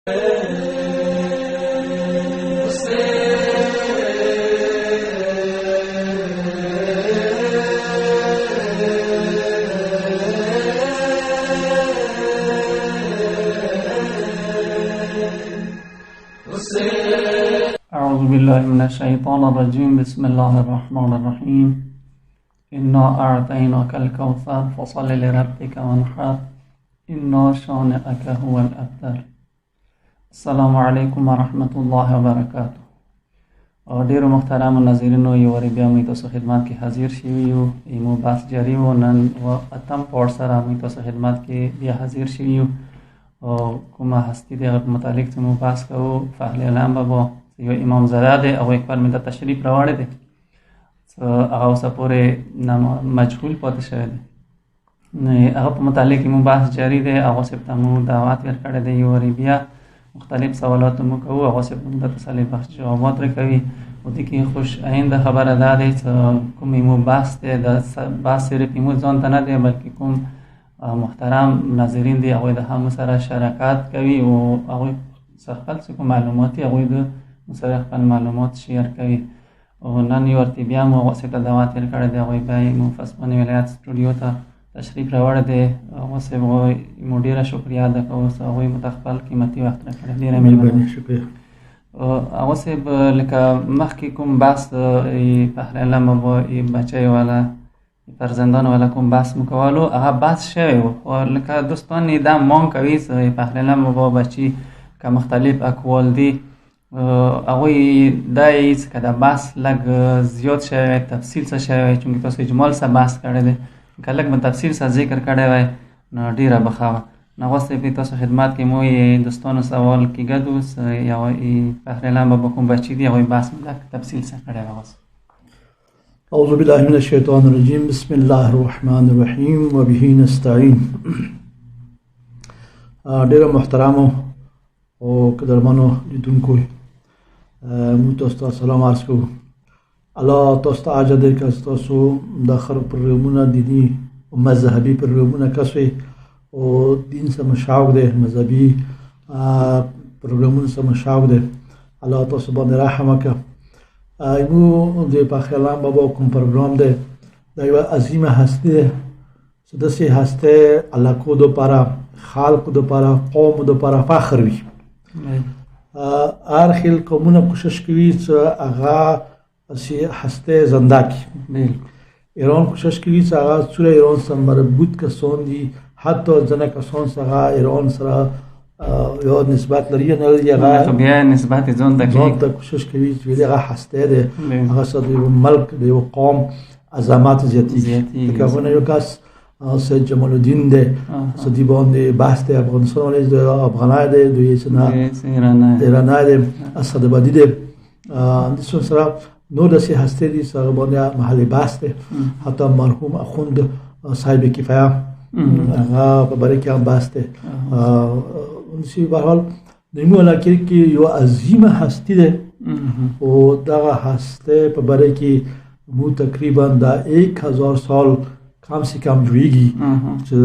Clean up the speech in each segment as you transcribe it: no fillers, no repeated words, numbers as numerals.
أعوذ بالله من الشيطان الرجيم. بسم الله الرحمن الرحيم. إنا أعطيناك الكوثر فصل لربك وانحر إن شانئك هو الأبتر. السلام عليكم ورحمة الله وبركاته. ډیرو محترم ناظرینو یو وری بیا موږ تاسو خدمت کې حاضر شوي یو. ایمو بحث جاری و نن و اتم پور سره موږ تاسو خدمت کې بیا حاضر شوي یو. کومه هستی دی هغه متعلق چې موږ بحث کوو فهل علم بابا یو امام زاده دی او یک بار مې د تشریف راوړی دی هغه اوسه پورې مجهول پاتې شوی دی. هغه په متعلق موږ بحث جاری دی. هغه صاحب ته موږ دعوت ورکړی دی یو وری بیا مختلف سوالات مو کوو. هغه صاحب موږ د تسلی بخش جوابات راکوي او د کې خوش آینده خبره دا دی چې کوم مو بحث دی د بحث صرف مو ځان ته نه دی بلکې کوم محترم ناظرین دی هغوی د هم سره شراکت کوي او هغوی خپل څه کوم معلومات هغوی د سره خپل معلومات شیر کوي. او نن یو ورته بیا مو هغه صاحب ته دعوت ورکړی دی. هغوی بیا مو فسباني ولایت سټوډیو ته تشریف راوړی دی. هغه صاحب مو ډېره شکریه ادا کوو چې هغوی مو ته خپل قیمتي وخت راکړی. ډېره مهرباني. شکریه. هغه صاحب لکه مخکې کوم بحث فخر علم بابا بچی والا فرزندان والا کوم بحث مو کولو هغه بحث شوی و خو لکه دوستان دا مان کوي چې فخر علم بابا بچی که مختلف اقوال دی هغوی دا یې چې که دا بحث لږ زیات شوی تفصیل څه شوی چونکې تاسو اجمال څه بحث کړی دی که لږ به تفصیل څه ذکر کړی وای نو ډېره به ښه وه. نو هغه صاحب تاسو خدمت کې مو دوستانو سوال کېږدو یا فخر علم بابا کوم بچی دی هغوی بحث لږ تفصیل څه کړی وای. أعوذ بالله من الشيطان الرجيم. بسم الله الرحمن الرحيم وبه نستعين. ډېر محترمو او قدرمنو لیدونکو موږ تاسو ته سلام عرض کوو. الله تاسو ته عاجز دی که تاسو د خر پروګرامونه دیني او مذهبي پروګرامونه کسوي او دین سره مشاوق دی مذهبي پروګرامونه سره مشاوق دی. الله تاسو باندې رحم وکړي. ایمو د فخر علم بابا کوم پروګرام دی دا یوه عظیمه هستی دی چې داسې هستی علاقو دپاره خلقو دپاره قومو دپاره فخر وي. هر خیل قومونه کوشش کوي چې هغه هستی زنده کړي. ایران کوشش کوي چې هغه څومره ایران سره مربوط کسان دي حتی ځینې کسان څخه ایران سره یا نسبت لري یا نه لري هغه بیا نسبت ځان ته کوشش کوي چې هغه هستی دی هغه سره د یو ملک د یو قوم عظمت زیاتېږي. لکه هغونه یو کس سید جمال الدین دی چې دوی باندې بحث دی افغانستان باندې د افغانای دی دوی ایرانای دی اسدابادي دی دسو سره نور داسې هستی دي چې هغه باندې محلي بحث دی. حتی مرحوم اخوند صاحب کفایه هغه په باره کې هم بحث دی. به هر حال د ایمو علاقې کې یو عظیمه هستی دی او دغه هستی په باره کې مو تقریبا د 1000 سال کم سے کم جوړیږي چې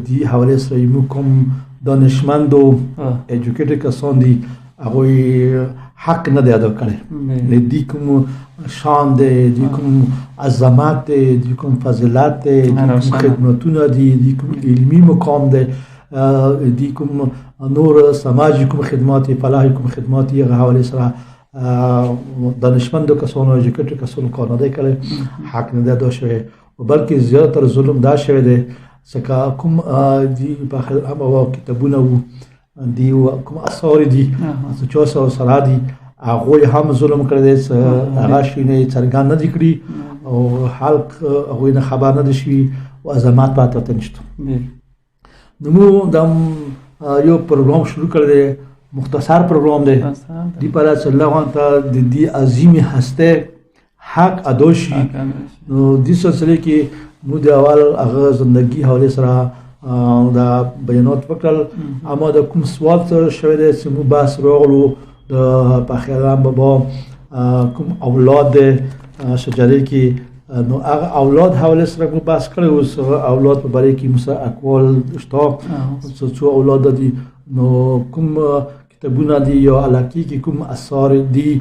دې حوالې سره مو کوم دانشمند او ایجوکیټډ کسان دي هغوی حق نه دی ادا کړی. د دې کوم شان دی د کوم عظمت دی د کوم فضیلت دی د کوم خدمتونه دي د کوم علمي مقام دی د کوم نور سماجي کوم خدمات فلاحي کوم خدمات هغه حوالې سره دانشمندو کسانو ایجوکیټډ کسانو کار نه دی کړی حق نه دی ادا شوی بلکې زیاتره ظلم دا شوی دی ځکه کوم دي فخر علم بابا کتابونه وو دي کوم اثار دي چې چا سره دي هغوی هم ظلم کړی دی چې هغه شی نه څرګند نه دي کړي او خلق هغوی نه خبر نه دي شوي او عظمت پاته ورته نشته. نو موږ دا یو پروګرام شروع کړی دی مختصر پروګرام دی دې پاره چې الله ته د دې عظیمې هستی حق ادا شي. نو دې سلسله کې موږ د اول هغه زندګي حوالې سره دا بیانات وکړل. اما د کوم سوال سره شوی دی چې موږ بحث راغلو د فخر علم بابا کوم اولاد دی شجرې کې نو هغه اولاد حواله سره موږ بحث کړی اوس اولاد په باره کې موږ اقوال شته څو اولاد دي نو کوم کتابونه دي یا علاقې کې کوم اثار دي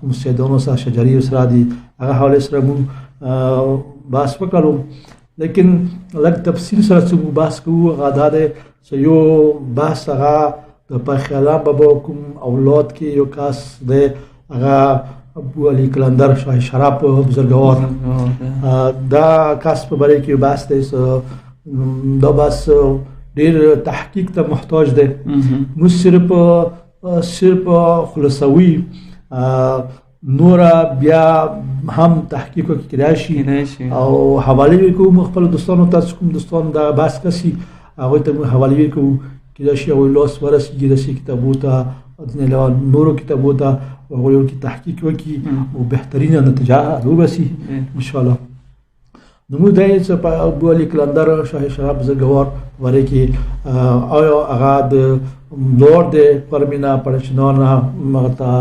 کوم سیدانو سره شجري سره دي هغه حواله سره مو بحث وکړو لیکن لږ تفصیل سره څه بحث کوو هغه دا دی چې یو بحث هغه د پخلا بابا کوم اولاد کې یو کاس دی هغه ابو علي کلندر شاه شراب بزرګوار دا کاس په باره کې بحث دی دا بس ډېر تحقیق ته محتاج دی موږ صرف خلاصوي نورا بیا هم تحقیق کېدای شي او حواله کوو خپل دوستانو ته کوم دوستان دا بحث کوي هغه ته حواله کوو کېدای شي او لاس ورسېږي د کتابو ته نورو کتابو ته هغه یو کې تحقیق وکړي او بهترینه نتیجه وباسي ان شاء الله نو موږ دا چې په ابو علي کلندر شاه شراب بزرګوار وره کې آیا هغه د لورد پرمینا پړشنانا مغتا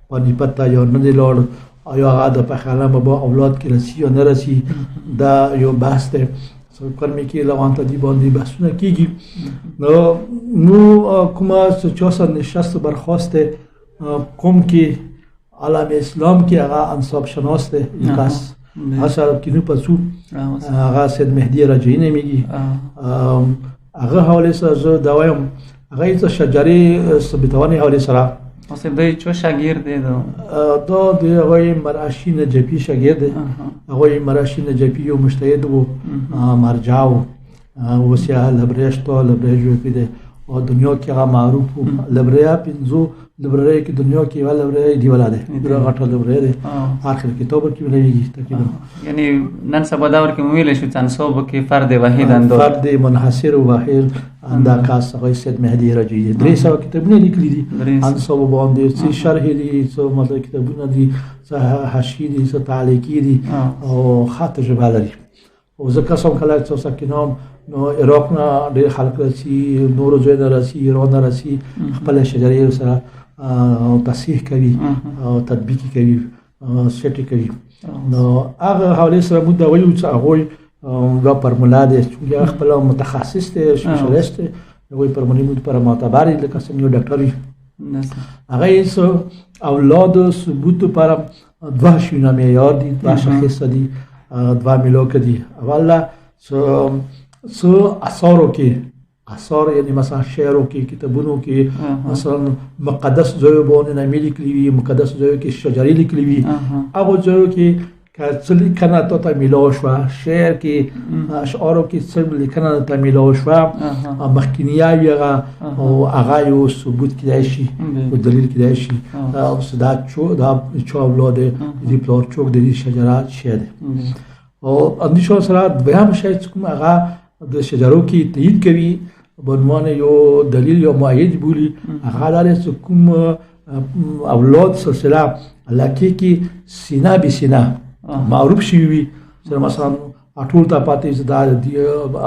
پانی پتا یا نه دی لور آیا هغه د پخلا بابا اولاد کې رسی یا نه رسی دا یو بحث دی کرمی کې لوان ته دی باندې بحثونه کیږي نو کومه چوسه نشست برخواسته قوم کې عالم اسلام کې هغه انصاب شناس دی کس اصل کې نو پسو هغه سید مهدی رجعی نمیږي هغه حواله سره زه دا وایم هغه څه شجري ثبتونی حواله سره اوس دوی چو شاګرد دی دا د هغه مراشی نجفی شاګرد هغه مراشی نجفی یو مجتهد وو مرجعو وسیا لبرشتو لبرجو پیده او دنیا کې هغه معروف لبریا پنځو لبرری کې دنیا کې ولا لبرری دی ولاده دا غټه لبرری دی اخر کتاب کې ولېږي تقریبا یعنی نن سبا دا ورکه ویل شو تنصوب کې فرد واحد اندو فرد منحصر و واحد اندا کاس هغه سید مهدی رجعی 300 کتابونه لیکلي دي انصوب باندې څه شرح دي څه مطلب کتابونه دي څه حاشیه دي څه تعلیقي دي او خط جبه لري او ځکه څو کله څو سکینام نو عراق نه ډېر خلک راسي نورو ځای نه راسي ایران نه راسي خپل شجرې سره تصحیح کوي او تطبیق کوي سټی کوي نو هغه حواله سره موږ دا وایو چې هغه دا فرمولا ده چې خپل متخصص دی سپیشلیست دی هغه فرمولې موږ پر معتبر لکه څنګه یو ډاکټر هغه اولاد ثبوت پر دوه شونه معیار دي دوه شاخص دي دوه ملوک دي اوله سو اثارو کې اثار یعنی مثلا شعرو کې کتابونو کې مثلا مقدس ځای باندې نامې لیکلي وي مقدس ځای کې شجرې لیکلي وي هغه ځای کې څه لیکنه ته میلاو شوه شعر کې اشعارو کې څه لیکنه ته میلاو شوه مخکینی هغه او هغه یو ثبوت کېدای شي او دلیل کېدای شي دا چا اولاد دې پلار چوک د دې شجرات شه ده او اندیشو سره دویم شی چې کوم هغه د شجرو کې تایید کوي بعنوان یو دلیل یا مؤید بولی هغه داره چې کوم اولاد سلسله علاقه کې سینه به سینه معروف شي وي سره مثلا ټول ته پاتې زدا دی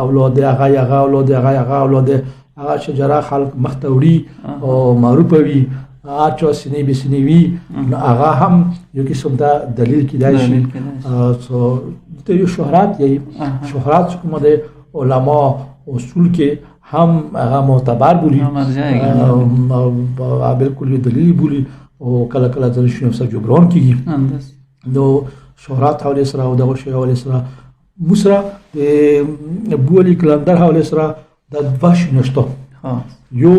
اولاد هغه اولاد هغه شجره خلق مختوري او معروف وي اچو سینې به سینې وي هغه هم یو قسم دا دلیل کېدای شي سو ته یو شهرت یی شهرت کومه د علما اصول کې هم هغه معتبر بولی بالکل یو دلیل بولی او کله کله د شنو سره جبران کیږي نو شهرت حواله سره او دغه شی حواله سره مسرا ابو علي کلندر حواله سره د دوه شنشتو یو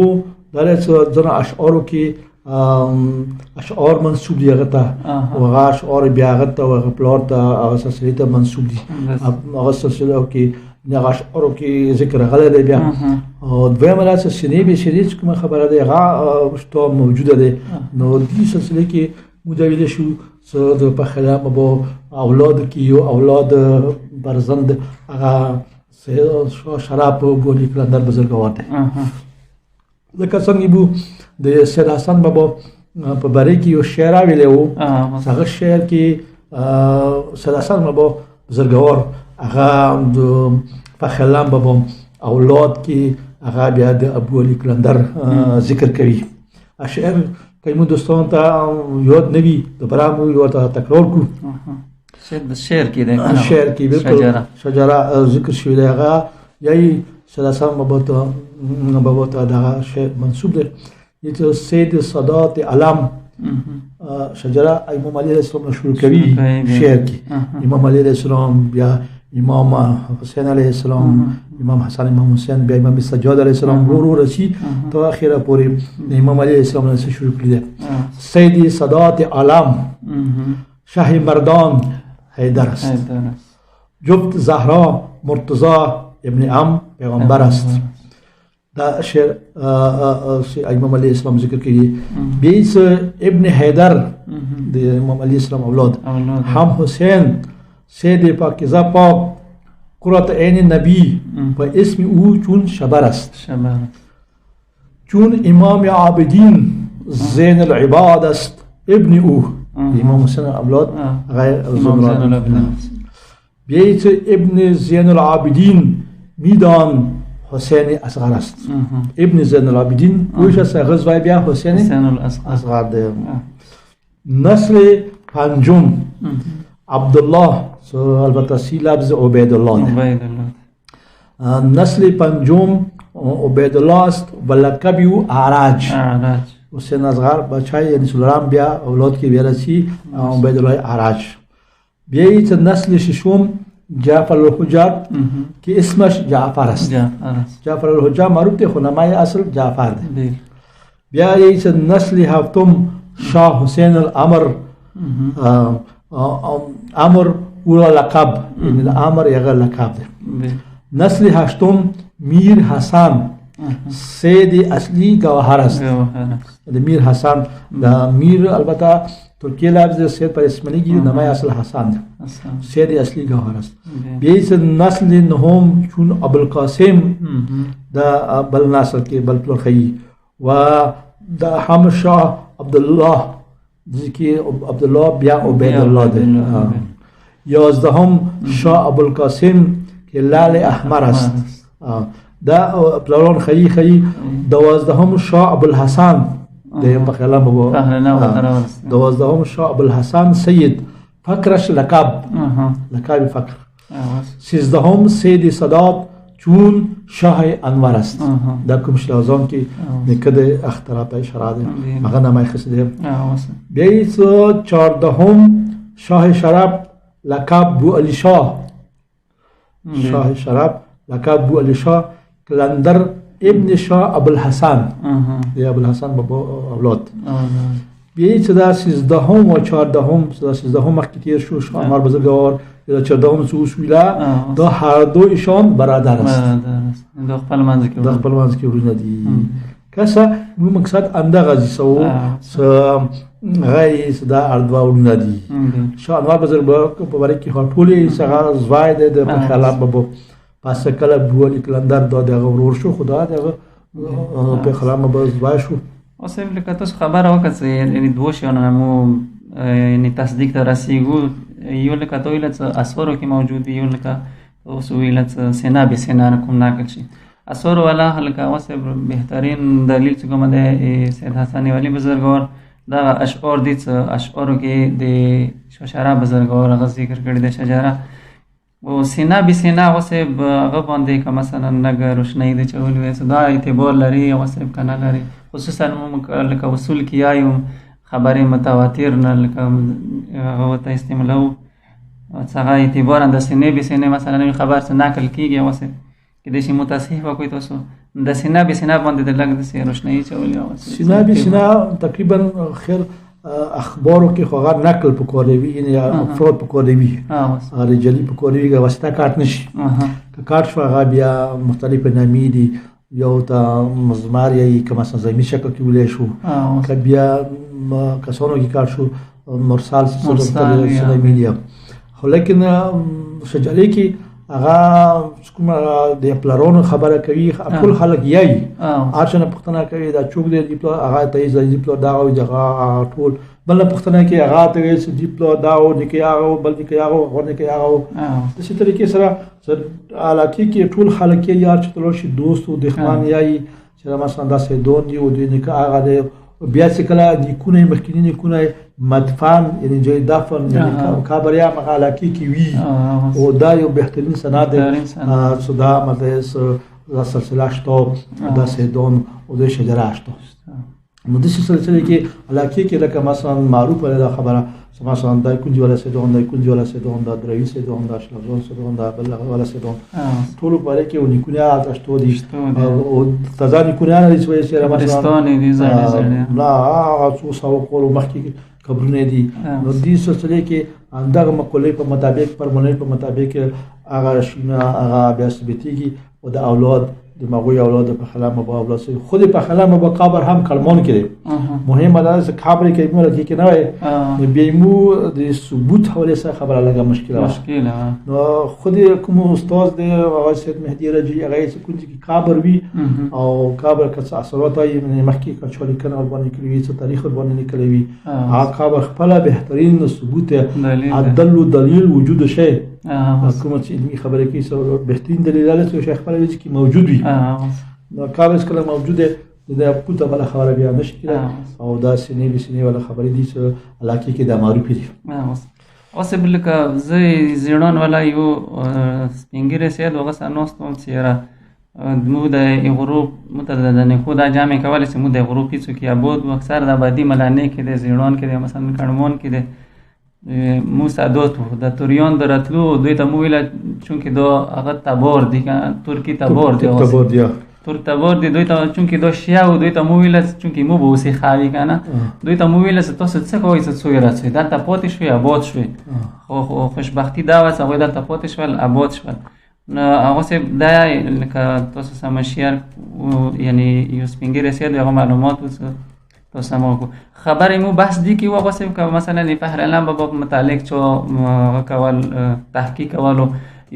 درڅ ځنه اشعارو کې اشعار منسوب دي هغه ته او هغه اشعار بیا هغه ته هغه پلار ته هغه سلسله ته منسوب دي هغه سلسله کې هغه اشعارو کې ذکر غلط دی بیا او دویمه راځي سینې به شریج کوم خبره ده هغه شته موجوده ده نو دې سلسله کې مجاوید شو څه د پخلا مبو اولاد کې یو اولاد برزند هغه شراب بولی کلندر بزرګوار ده لکه څنګه بو د سید حسن بابا په باره کې یو شعر ویلی وو هغه شعر کې سید حسن بابا بزرګوار هغه د فخرلام بابا اولاد کې هغه بیا د ابو علي کلندر ذکر کوي شعر کوم دوستان ته یاد نوي د برامو یو ته تکرار کو شعر کې ده شعر کې بالکل شجره ذکر شوی دی هغه یی سید حسن بابا ته دا شعر منسوب دی یه سید سادات علم شجره امام علی علیه السلام شروع کوي شعر کې امام علی علیه السلام بیا امام حسین علیه السلام امام حسن امام حسین بیا امام سجاد علیه السلام ورو رسی تا اخیره پورې امام علی علیه السلام نه شروع کړی سید سادات علم شاه مردان حیدر است جفت زهرا مرتضی ابن ام پیغمبر است دا شعر امام علیه السلام ذکر کړي بیس ابن حیدر د امام علیه السلام اولاد هم حسین سید پاکیزه پاک قرة عین نبی و اسم او چون شبر است چون امام عابدین زین العباد است ابن او امام حسین اولاد غیر زین العابدین بیت ابن زین العابدین میدان حسین اصغر است ابن زین العابدین اوش است غزوه بیا حسین اصغر ده نسل پنجم عبدالله البته سی لفظ عبیدالله نسل پنجم عبیدالله است و لقب او اعرج حسین اصغر بچه یعنی سلرام بیا اولاد که بیارسی عبیدالله اعرج بیایید نسل ششم جعفر الحجر که اسمش جعفر است جعفر الحجر معروف ده خونمای اصل جعفر ده بیایید نسل هفتم شاه حسین الامر امر اولا لقب یعنی امر یغه لقب ده نسل هشتم میر حسن سید اصلی گوهر است میر حسن میر البته ترکیه لفظ سید پر اسمانی گیری نمای اصل حسن ده سید اصلی گوهر است بیایید نسل نهم چون ابوالقاسم دا بل نسل که بل پلخی و دا هم شاه عبدالله که عبدالله بیا عبیدالله ده یازدهم شاه ابوالقاسم که لال احمر است دا پلاران خیی دوازدهم شاه ابوالحسن ده بخیلان بابا دوازدهم شاه ابوالحسن سید فکرش لقب فکر سیزدهم سید سادات چون شاه انور است دا کمش لازم که نکده اخترات اشاره ده مغا نمای خسده بیایید چاردهم شاه شراب لقب بو علی شاه شاه شراب لقب بو علی شاه کلندر ابن شاه ابوالحسن ده ابوالحسن بابا اولاد بیایید دا سیزدهم و چاردهم سیزدهم وقتی تیر شو شاه انور بزرگوار یا چهاردهم سوسویلا دا هر دو ایشان برادر است دا خپل منځ کې ورونه دي کسا مو مقصد انده غزي سو غي دا اردوا ورونه دي شاه انور بزرګ په باره کې هټولې څنګه زوای د خلاف بابا پس کله بولی کلندر دا ورور شو خدا دا په خلاف به زوای شو اوس هم لکه تاسو خبره وکړه یعنی دوه شیونه مو یعنی تصدیق ته رسیږو یو لکه ته ویل څه اسورو کې موجود دي یو لکه اوس ویل څه سینا به سینا کوم ناقل شي اسورو والا هلکه اوس بهترین دلیل چې کوم ده سید حسن ولی بزرګور دا اشعار دي اشعارو کې د شجره بزرګور غ ذکر کړی د شجره او سینا به سینا اوس هغه باندې که مثلا نګ روشنی د چول وې دا اعتبار لري اوس کنه لري خصوصا لکه وصول کیایو خبرې متواتر نه لکه هغه ته استعمالو څنګه اعتبار د سینې به سینې مثلا خبر څه نقل کیږي واسه کې د شي متصحیح وکوي تاسو د سینا به سینا باندې د لګ د سي روشنايي چولې واسه سینا به سینا تقریبا خیر اخبارو کې خو غیر نقل پکورې وی یعنی افراد پکورې وی رجالي پکورې وی واسطه کارت نشي کارت شو هغه بیا مختلف نامې دي یو تا مزمار یا که مثلا زمین شکل کې ولې شو که بیا کسانو کې کار شو مرسال سره میډیا خو لیکن شجاعي کې هغه کوم د پلارونو خبره کوي ټول خلک یي اچنه پښتنه کوي دا چوک دی هغه ته یې دی پلار دا او دغه ټول بل پښتنه کې هغه ته یې دی پلار دا او د کې هغه بل کې هغه ورنه کې هغه د څه طریقې سره علاقه کې ټول خلک یې یار چې تلو شي دوست او دښمن یي چې مثلا دا سه دون دی او د کې هغه بیا چې کله د کونه مخکینی کونه مدفن یعنی جای دفن یعنی کابریا مقاله کې وی او دا یو بهترین سند ده صدا مدرس سلسله شتو دا سه دون او د شجره شتو نو د سلسله کې علاقه کې لکه مثلا معروف ولا خبره مثلا دای کنجي ولا سیدون دای کنجي ولا سیدون دا دروي سیدون دا شلون سیدون دا بلغ ولا سیدون ټول په کې ونیکونه تاسو دي او تزاني کونه نه شوي سره مثلا دي لا څو سو کول مخکې خبرونه دي نو دې سلسله کې اندغه مقولې په مطابق فرمولې په مطابق هغه شینه هغه بیا ثبتيږي او د اولاد د مغوی اولاد په خلامه با اولاد سي خود په خلامه با قبر هم کلمون کړي مهمه ده چې قبر کې موږ کې نه وي بیمو د ثبوت حواله سره خبره لګه مشکله نو خود کوم استاد د سید مهدی رجی هغه چې کوم چې قبر وي او قبر کڅ اثرات یې مخکې کچولي کنه باندې کړی چې تاریخ باندې نکړي وي هغه قبر خپل بهترین ثبوت عدل دلیل وجود شی کوم چې علمي خبره کې سو بهترین دلیلات او شیخ خپل چې موجود وي نو کارس کله موجوده د پوته بل خبره بیا نشي او دا سنې ولا خبرې دي چې علاقه کې د معروف دي اوس بلکه زه زیړان ولا یو سپینګره سید وغه سنوستم چیرې مو د غروب متددنه خو دا جامع کولای چې مو د غروب هیڅ کې ابود و اکثر د آبادی ملانه کې د زیړان کې مثلا کډمون کې د موسی دوت د توریان درتلو دوی ته مو ویل چونکې دو هغه تبور دي ترکی تبور دي ترک تبور دي دوی ته چونکې دو شیا او دوی ته مو ویل چونکې مو به وسی خاوي کنه دوی ته مو ویل چې تاسو څه کوئ چې څو راځي دا ته پاتې شوی آباد شوی خو خوشبختی دا واسه هغه دا ته پاتې شول آباد شول نو هغه څه دا لکه تاسو سمشیر یعنی یو سپینګر سید هغه معلومات تاسو مو خبرې مو بحث دي کې وغه څه مثلا فهر علم باب متعلق چو کول تحقیق کولو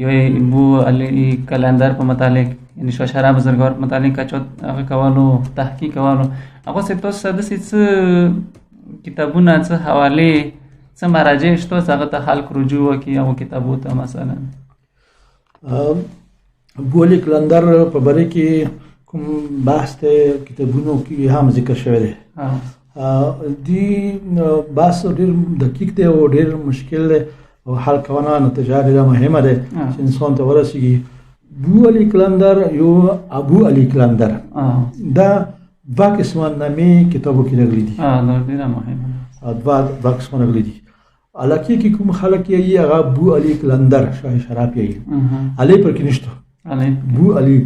یو بو علی کلندر په متعلق یعنی شوشرا بزرګور په متعلق چو هغه کولو تحقیق کولو هغه څه تاسو د څه کتابونه څه حواله څه مراجع شته هغه ته خلق رجوع وکي او کتابو ته مثلا بو علی کلندر په باره کې کوم بحث ته کتابونو کې هم ذکر شوی دی دی بحث ډېر دقیق دی او ډېر مشکل دی او حل کونه نتیجه ډېره مهمه ده چې انسان ته ورسیږي بو علی کلندر یو ابو علی کلندر دا دوه قسمه نامې کتابو کې راغلي دي دا ډېره مهمه دوه قسمه راغلي دي علاقه کې کوم خلک یې هغه بو علی کلندر شاه شراب یې علی پر کې نشته بو علی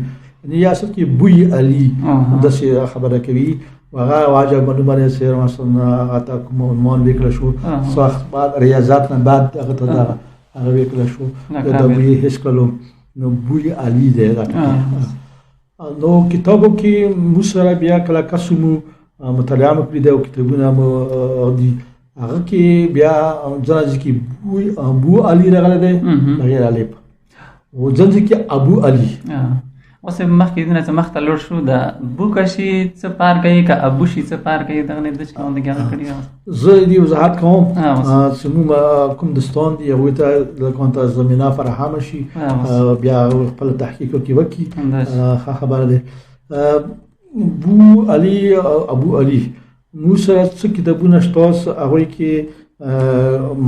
یا اصل کې بوی علی د څه خبره کوي هغه واجب باندې سیر مثلا هغه کوم عنوان وکړ شو صح بعد ریاضات نه بعد هغه ته هغه وکړ شو د بوی هیڅ کلو نو بوی علی دی نو کتابو کې موسره بیا کله قسمو مطالعه مکړي د کتابونه دي هغه کې بیا ځکه کې بو علی راغله دی غیر علی او ځکه کې ابو علی اوس مخکې دنه چې مخته لور شو د بوکشي څه پار کوي که ابو شي څه پار کوي دغه نه د څه کوم دغه کړی زه دې وضاحت کوم چې کوم دستان دی هغه ته د کومه زمينه فراهم شي بیا خپل تحقیق وکي خبره ده بو علی ابو علی موسی څه کتابونه شته هغه کې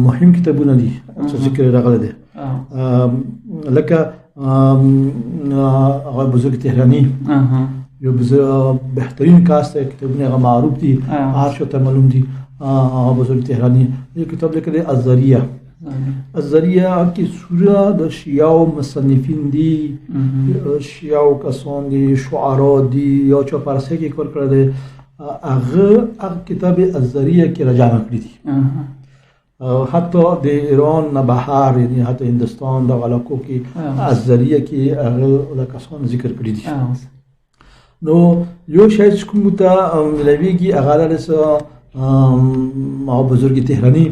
مهم کتابونه دي چې ذکر راغلي دي لکه هغه بزرگ تهرانی یو بهترین کاست کتابونه هغه معروف دي هر شو ته معلوم دي هغه بزرگ تهرانی یو کتاب لیکلی الذریه کې سوره د شیعو مصنفین دي شیعو کسان دي شعرا دي یا چا پارسی کې کار کړی دی هغه کتاب الذریه کې راجمع کړی دي حتی د ایران نه بهر یعنی حتی هندستان د علاقو کې الذریه کې هغه کسان ذکر کړی دي نو یو شاید کوم ته ملویږي هغه له ما بزرگ تهرانی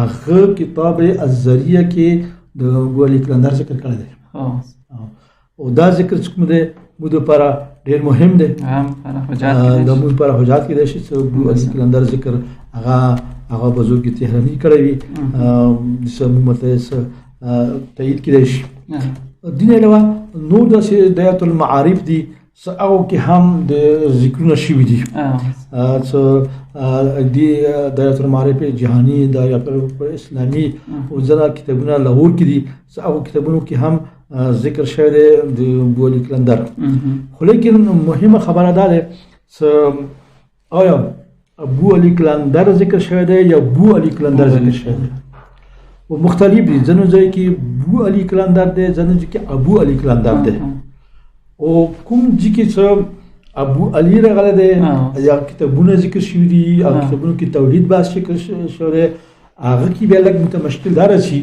هغه کتاب الذریه کې د ګولې کلندر ذکر کړی دی او دا ذکر کوم دی مو د لپاره ډېر مهم دی د مو لپاره حجات کې دی چې ګولې کلندر ذکر هغه بزرگ تهرانی کړی وي سمو مته تایید کړی شي دین علاوه نور د هدایت المعارف دي او کې هم د ذکرونه شوي دي څو د هدایت المعارف جهانی د اسلامي او ځینې کتابونه لاهور کې دي او کتابونو کې هم ذکر شوی دی د ګولې کلندر خو لیکن مهمه خبره ده چې آیا ابو علی کلندر ذکر شوی دی یا بو علی کلندر ذکر شوی دی؟ و مختلف دي، ځینو ځای کې بو علی کلندر دی، ځینو ځای کې ابو علی کلندر دی. او کوم ځای کې چې ابو علی راغلی دی یا کتابونه ذکر شوي دي او کتابونو کې توحید بحث ذکر شوی دی، هغه کې بیا لږ متمشکل دا راځي.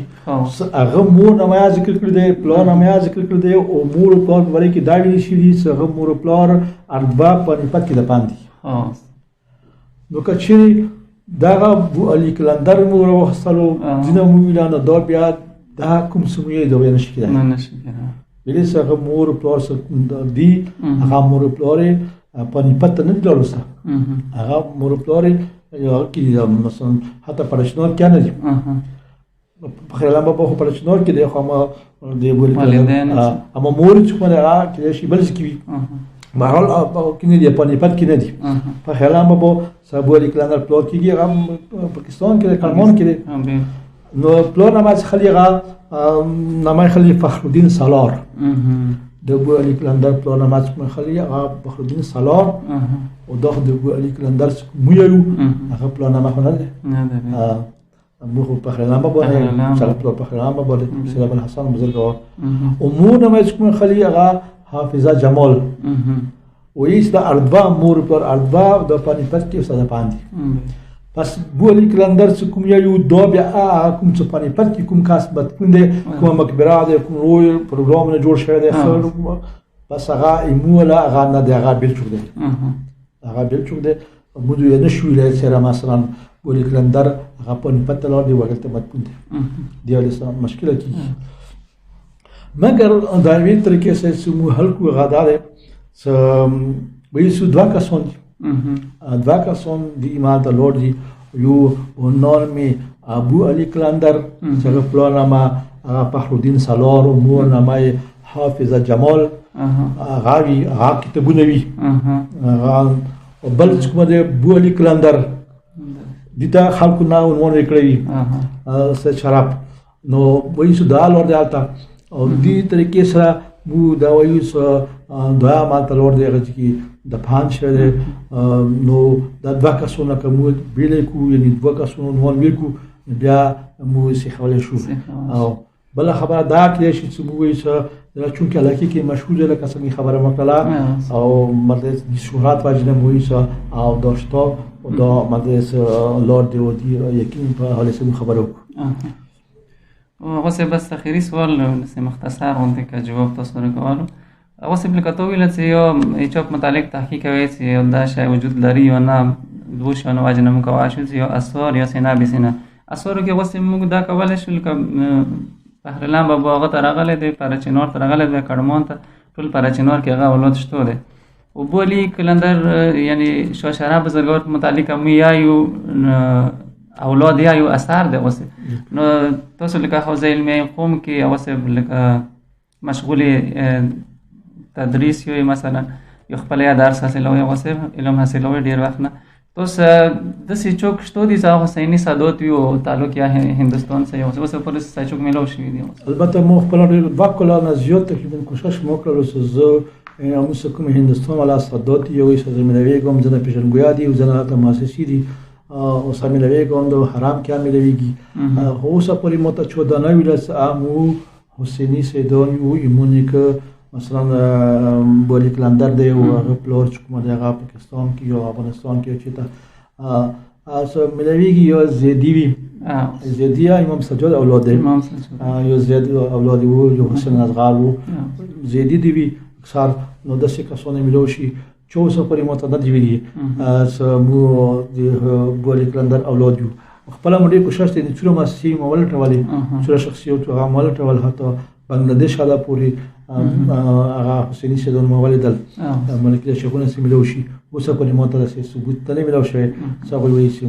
هغه مور نامه ذکر کړی دی، پلار نامه ذکر کړی دی، او مور او پلار په باره کې دا ویلي شوي دي چې هغه مور او پلار اربا پانیپت کې د پاندي. نو که چیرې دغه ابو علی کلندر مو راوستلو ځینې مو ویله نو دا بیا دا کوم څه مو یې د ویلی نشي کېدی. ویلې چې هغه مور او پلار دي، هغه مور او پلار یې پانیپت ته نه دي لاړو سه، هغه مور او پلار یې هغه کې دي، مثلا حتی پرچنور کې نه دي. پخیرالان بابا خو پرچنور کې دی، خو همه د ابو علی کلندر اما مور چې کومه دی هغه کېدای شي بل ځای کې وي، بهرحال کې نه دي، پانیپت کې نه دي. پخیرالان بابا ابو علی کلندر پلار کېږي، هغه پاکستان کې دی، کلمان کې دی. نو پلار نامه چې خلي هغه نامه خلي فخرالدین سالار. د ابو علی کلندر پلار نامه چې خلي هغه فخرالدین سالار، او دا د ابو علی کلندر مو یو هغه پلار نامه خو نه دی. مو خو پخیرالان بابا دی، چې پلار پخیرالان بابا دی، سید ابوالحسن بزرګوار. او مور نامه چې خلي هغه حافظه جمال. و ایست د اردبا مور پر اردبا د پانیپت کې استاد پاندي. پس ابو علی کلندر چې کوم یو دا بیا کوم چې پانیپت کې کوم کسبت پونده کوم مقبره ده، کوم روی پروګرام نه جوړ شوی دی، پس هغه ایموله هغه نه دی، هغه بیل چوک دی، هغه بیل چوک دی. مو دوی نه شوی له سره مثلا ابو علی کلندر هغه پانیپت ته لاړ دی، وګړته مت پونده دی له مشکله کی. مګر دا وی طریقې سره مو حل کو غدا ده ویسو dva کسان دي، dva کسان دي ایمان ته لوړ دي. یو نورمي ابو علی کلندر چې پلار نامه فخرالدین سالار، او مور نامه حافظه جمال. هغه وي هغه کتابونه وي. او بل چې کوم دی ابو علی کلندر دي ته خلکو نه عنوان یې کړی وي څه شراب. نو ویسو دا لوړ دی هلته، او دې طریقې سره مو دا وایو چې دویا ماته لوړ دی هغه کې د پان شوی دی. نو دا دوه کسونه که مو بیلی کو، یعنې دوه کسونه عنوان ویل کو، بیا مو سیخولی شو. او بله خبره دا کېدای شي چې مو وایي چې چونکې علاقې کې مشهور دی، لکه څنګه خبره مو کړله، او مطلب د شهرت وجې نه مو وایي چې او دا شته او دا مطلب لوړ دی، او دي یقین په حالې سره خبره وکړو. واسه بس اخیری سوال مختصر غونډه که جواب تاسو راکولو. واسه بل کته ویل چې یو چاپ متعلق تحقیق کوي چې دا شی وجود لري یا نه، دوه شانه واجب نه مکوا شو چې یو اسوار یا سینا بسینا. اسوار کې واسه موږ دا کولای شو لکه پهرلان بابا هغه ترغله دی، پرچنور ترغله دی، کډمون ته ټول پرچنور کې هغه اولاد شته دی. او ابو علی کلندر یعنی شو شراب بزرګور متعلق هم یو اولاد یا یو اثر دی. واسه نو تاسو لکه حوزه علمي قوم کې واسه لکه مشغول تدریس یو مثلا یو خپل درس حاصلوي، واسه علم حاصلوي ډیر وخت نه. تاسو د سچوک شتو دي چې حسینی سادات یو تعلق یا هندستان سره واسه پر سچوک ملو شوی دی. البته مو خپل وکړه نه زیات تقریبا کوشش مو کړو چې زه موږ کوم هندستان ولا سادات یو زمینوي کوم ځنه پیژنګویا دي او ځنه ته مؤسسي دي او ساملوي کوم د حرام کې ملويږي. هو اوسه پرې مت 14 ویلس امو حسینی سیدون یو ایمونیک مثلا ابو علی کلندر دی او هغه پلور چې کومه دی هغه پاکستان کې او افغانستان کې چې ته اوسه ملويږي یو زیدی وی زیدی امام سجاد اولاد دی، یو زید اولاد وو، یو حسین اصغر وو، زیدی دی وی اکثر نو د څه کسونه ملو شي چې اوسه پرې مت نه دی ویلي مو د ابو علی کلندر اولاد یو. خپل مډي کوشش دي چې ما سي مول ټولي چې شخصیت او عمل ټول هته بنگلاديش حالا پوری هغه حسینی سیدون مولدل ملکه شګونه سیملو شي اوسه په ماته د ثبوت تل ملو شوی څنګه وایي چې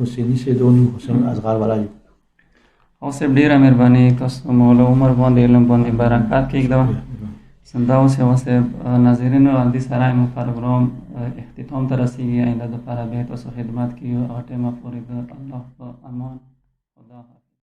حسینی سیدون حسین اصغر ولای. اوسه ډیره مهرباني تاسو مولا عمر باندې علم باندې برکات کېږي. سنداو سے واسه ناظرین او د سره مو پروګرام اختتام ته رسیدي. آینده د لپاره به تاسو خدمت کیو او ټیم پورې د الله په امان خدا